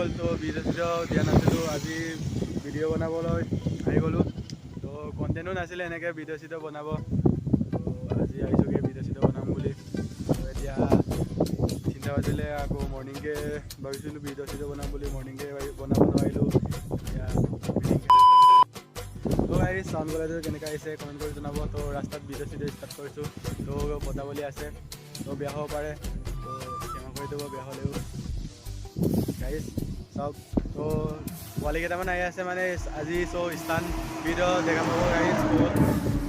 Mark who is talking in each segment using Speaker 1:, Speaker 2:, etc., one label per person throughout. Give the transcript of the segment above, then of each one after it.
Speaker 1: গ'ল তো ভিডিঅ' দিয়া নাছিলোঁ আজি ভিডিঅ' বনাবলৈ আহি গ'লোঁ তো কণ্টেণ্টো নাছিলে এনেকৈ ভিডিঅ' বনাব তো আজি আহিছোঁগৈ ভিডিঅ' বনাম বুলি তো এতিয়া চিন্তা বাজিলে আকৌ মৰ্ণিংকৈ ভাবিছিলোঁ ভিডিঅ' বনাম বুলি মৰ্ণিংকৈ বনাব নোৱাৰিলোঁ এতিয়া তো গাড়ী চাউণ্ড কোৱালিটি কেনেকৈ আহিছে কমেণ্ট কৰি জনাব তো ৰাস্তাত ভিডিঅ' ষ্টাৰ্ট কৰিছোঁ তো বতাবলি আছে তো বেয়া হ'ব পাৰে তো ক্ষমা কৰি দিব বেয়া হ'লেও গাইজ চাওক তো পোৱালি কেইটামান আহি আছে মানে আজি স্থান ভিডিঅ' দেখা পাব গাইজ তো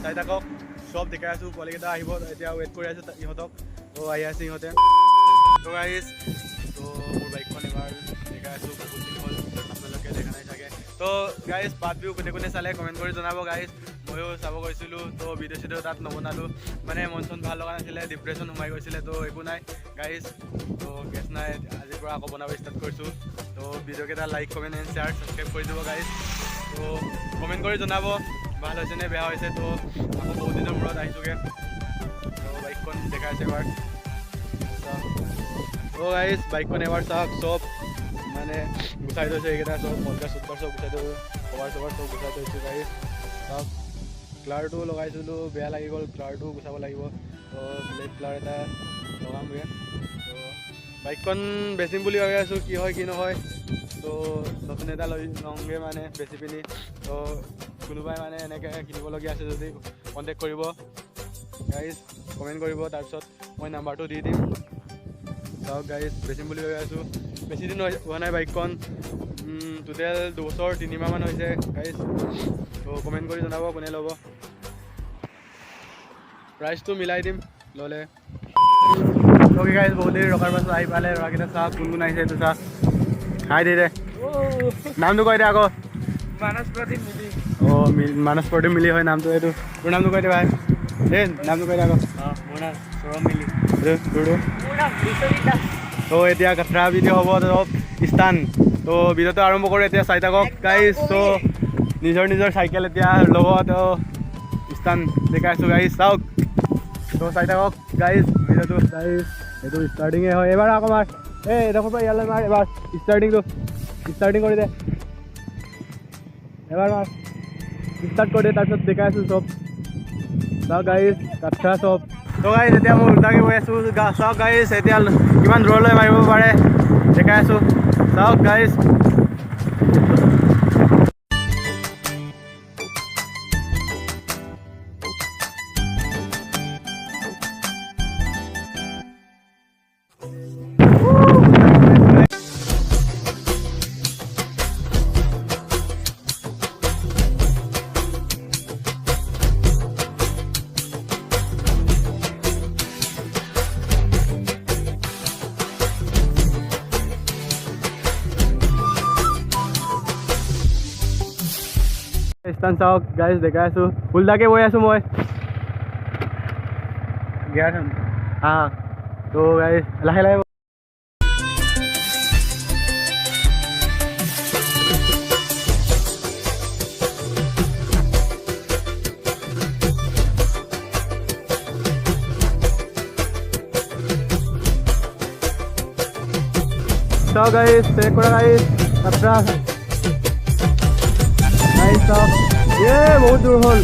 Speaker 1: চাই থাকক চব দেখাই আছোঁ পোৱালিকেইটা আহিব এতিয়া ৱেইট কৰি আছোঁ ইহঁতক তো আহি আছে ইহঁতে তো গাইজ তো মোৰ বাইকখন এবাৰ দেখাই আছোঁ বহুত দিন হ'ল আপোনালোকে দেখা নাই চাগে তো গাইজ পাৰ্ট ভিউ কোনে কোনে চালে কমেণ্ট কৰি জনাব গাইজ ময়ো চাব গৈছিলোঁ তো ভিডিঅ' তাত নবনালোঁ মানে মন চন ভাল লগা নাছিলে ডিপ্ৰেশ্যন সোমাই গৈছিলে তো একো নাই গাইজ তো কেছ নাই আজিৰ পৰা আকৌ বনাব ষ্টাৰ্ট কৰিছোঁ তো ভিডিঅ'কেইটা like comment and share subscribe কৰি দিব গাইজ তো কমেণ্ট কৰি জনাব ভাল হৈছে নে বেয়া হৈছে তো আকৌ বহুত দিনৰ মূৰত আহিছোঁগৈ তো বাইকখন দেখাইছে এবাৰ তো গাইজ বাইকখন এবাৰ চাওক চব মানে গুচাই থৈছে এইকেইটা চব পঞ্চাছ চব গুচাই থৈছোঁ কভাৰ চভাৰ চব গুচাই থৈছোঁ গাইজ চাওক ক্লাৰটো লগাইছিলোঁ বেয়া লাগি গ'ল ক্লাৰটো গুচাব লাগিব তো ব্লেক ক্লাৰ এটা লগামগৈ তো বাইকখন বেচিম বুলি ভাবি আছোঁ কি হয় কি নহয় তো নতুন এটা লওঁগৈ মানে বেচি পিনি তো কোনোবাই মানে এনেকৈ কিনিবলগীয়া আছে যদি কণ্টেক্ট কৰিব গাইজ কমেণ্ট কৰিব তাৰপিছত মই নাম্বাৰটো দি দিম চাওক গাইজ বেচিম বুলি ভাবি আছোঁ বেছি দিন হোৱা নাই বাইকখন টোটেল 2 বছৰ 3 মাহমান হৈছে গাইজ তো কমেণ্ট কৰি জনাব কোনে ল'ব প্ৰাইচটো মিলাই দিম ল'লে অ'কে গাইজ বহুত দেৰি ৰখাৰ পাছত আহি পালে ল'ৰাকেইটা চাওক কোন কোন আহিছে এইটো চাওক হাই দে নামটো কৈ দে আকৌ মানস প্ৰদীপ মিলি অঁ মানস প্ৰদীপ মিলি হয় নামটো এইটো তোৰ নামটো কৈ দে ভাই দেই নামটো কৈ দে আকৌ মোৰ নাম সৌৰভ মিলি তো এতিয়া কাঠৰা ভিডিঅ' হ'ব চব স্থান তো ভিডিঅ'টো আৰম্ভ কৰোঁ এতিয়া চাই থাকক গাইজ তো নিজৰ চাইকেল এতিয়া ল'ব তো স্থান দেখাইছোঁ গাইজ চাওক তো চাই থাকক গাইজ ভিডিঅ'টো গাইজ এইটো ষ্টাৰ্টিঙে হয় এবাৰ আকৌ মাৰ এডোখৰ পৰা ইয়ালৈ মাৰ এবাৰ ষ্টাৰ্টিং কৰি দে এবাৰ মাৰ ষ্টাৰ্ট কৰি দে তাৰপিছত দেখাই আছোঁ চব চাওক গাইজ কাঠৰা চব তো গাইজ এতিয়া মই উল্টাকৈ গৈ আছোঁ চাওক গাইজ এতিয়া কিমান দূৰলৈ মাৰিব পাৰে দেখাই আছোঁ চাওক গাইজ স্থান চাওক গাইজ দেখাই আছোঁ উল্টাকৈ গৈ আছোঁ মই তো গাইজ লাহে লাহে চাওক গাইজ চেক কৰা গাইজ কাঠৰা গাইজ চাওক বহুত দূৰ হ'ল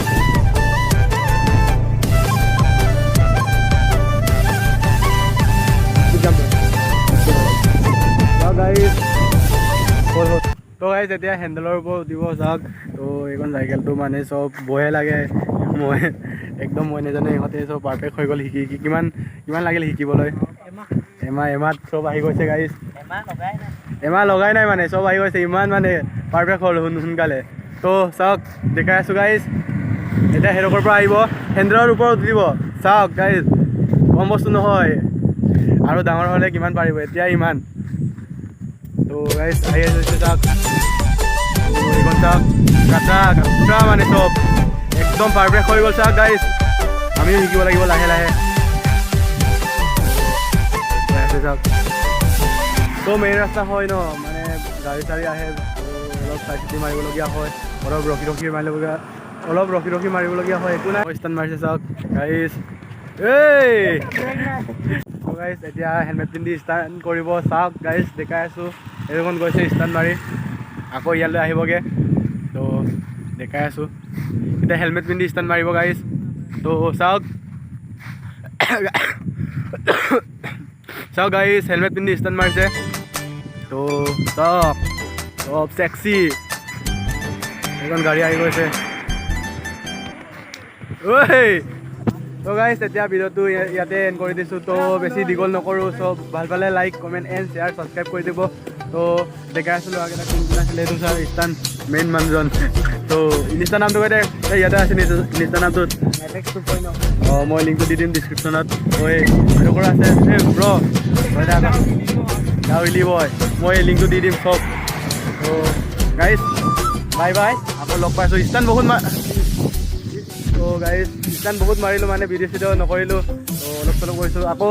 Speaker 1: তো গাইজ এতিয়া হেণ্ডেলৰ ওপৰত উঠিব চাওক তো এইখন চাইকেলটো মানে চব বহে লাগে মই নাজানো ইহঁতে চব পাৰফেক্ট হৈ গ'ল শিকি কিমান লাগিল শিকিবলৈ এমাহ চব আহি গৈছে গাইজ এমাহ লগাই নাই মানে চব আহি গৈছে ইমান মানে পাৰফেক্ট হ'ল সোনকালে তো চাওক দেখাই আছোঁ গাইজ এতিয়া সেইডোখৰ পৰা আহিব হেণ্ডেলৰ ওপৰত উঠিব চাওক গাইজ কম বস্তু নহয় আৰু ডাঙৰ হ'লে কিমান পাৰিব এতিয়া ইমান তো গাইজ আহি আছে চাওক এইখন চাওক কাঠৰা মানে চব একদম পাৰফেক্ট হৈ গ'ল চাওক গাইজ আমিও শিকিব লাগিব লাহে লাহে চাওক তো মেইন ৰাস্তা হয় ন মানে গাড়ী চাড়ী আহে অলপ চাই চিতি মাৰিবলগীয়া হয় অলপ ৰখি মাৰিবলগীয়া হয় একো নাই স্থান মাৰিছে চাওক গাইজ এই গাইজ এতিয়া হেলমেট পিন্ধি ষ্টাণ্ট কৰিব চাওক গাইজ দেখাই আছোঁ এইখন গৈছে ষ্টাণ্ট মাৰি আকৌ ইয়ালৈ আহিবগৈ তো দেখাই আছোঁ এতিয়া হেলমেট পিন্ধি ষ্টাণ্ট মাৰিব গাইজ তো চাওক চাওক গাইজ হেলমেট পিন্ধি ষ্টাণ্ট মাৰিছে তো চাওক চব ছেক্সি এইখন গাড়ী আহি গৈছে ঐ তো গাইজ এতিয়া ভিডিঅ'টো ইয়াতে এণ্ড কৰি দিছোঁ তো বেছি দীঘল নকৰোঁ চব ভাল পালে like comment and share subscribe কৰি দিব তো দেখাই আছিলোঁ আগতে কোন আছিলে এইটো ছাৰ ইষ্টান মেইন মানুহজন তো ইনষ্টা নামটো কৈ দে ইয়াতে আছে ইনষ্টা নামটোত অঁ মই লিংকটো দি দিম ডিছক্ৰিপশ্যনত ঐ এডোখৰ আছে এই ব্ৰ উইলি বয় মই লিংকটো দি দিম চব তো গাইজ বাই বাই আকৌ লগ পাইছোঁ ইষ্টান বহুত তো গাইজ ষ্টাণ্ট বহুত মাৰিলোঁ মানে ভিডিঅ' চিডিঅ' নকৰিলোঁ তো অলপ চলপ কৰিছোঁ আকৌ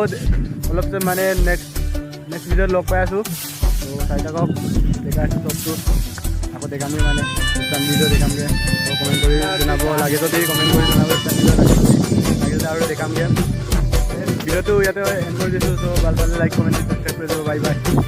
Speaker 1: অলপ মানে নেক্সট ভিডিঅ'ত লগ পাই আছোঁ তো চাই থাকক দেখাই আছোঁ চবটো আকৌ দেখামগৈ মানে ষ্টাণ্ট ভিডিঅ' দেখামগৈ তো কমেণ্ট কৰি জনাব লাগে যদি কমেণ্ট কৰি জনাব ষ্টাণ্ট ভিডিঅ' লাগিলে আৰু দেখামগৈ ভিডিঅ'টো ইয়াতে এণ্ড কৰি দিছোঁ চ' ভাল পালে লাইক কমেণ্ট ছাবস্ক্ৰাইব কৰি দিব বাই বাই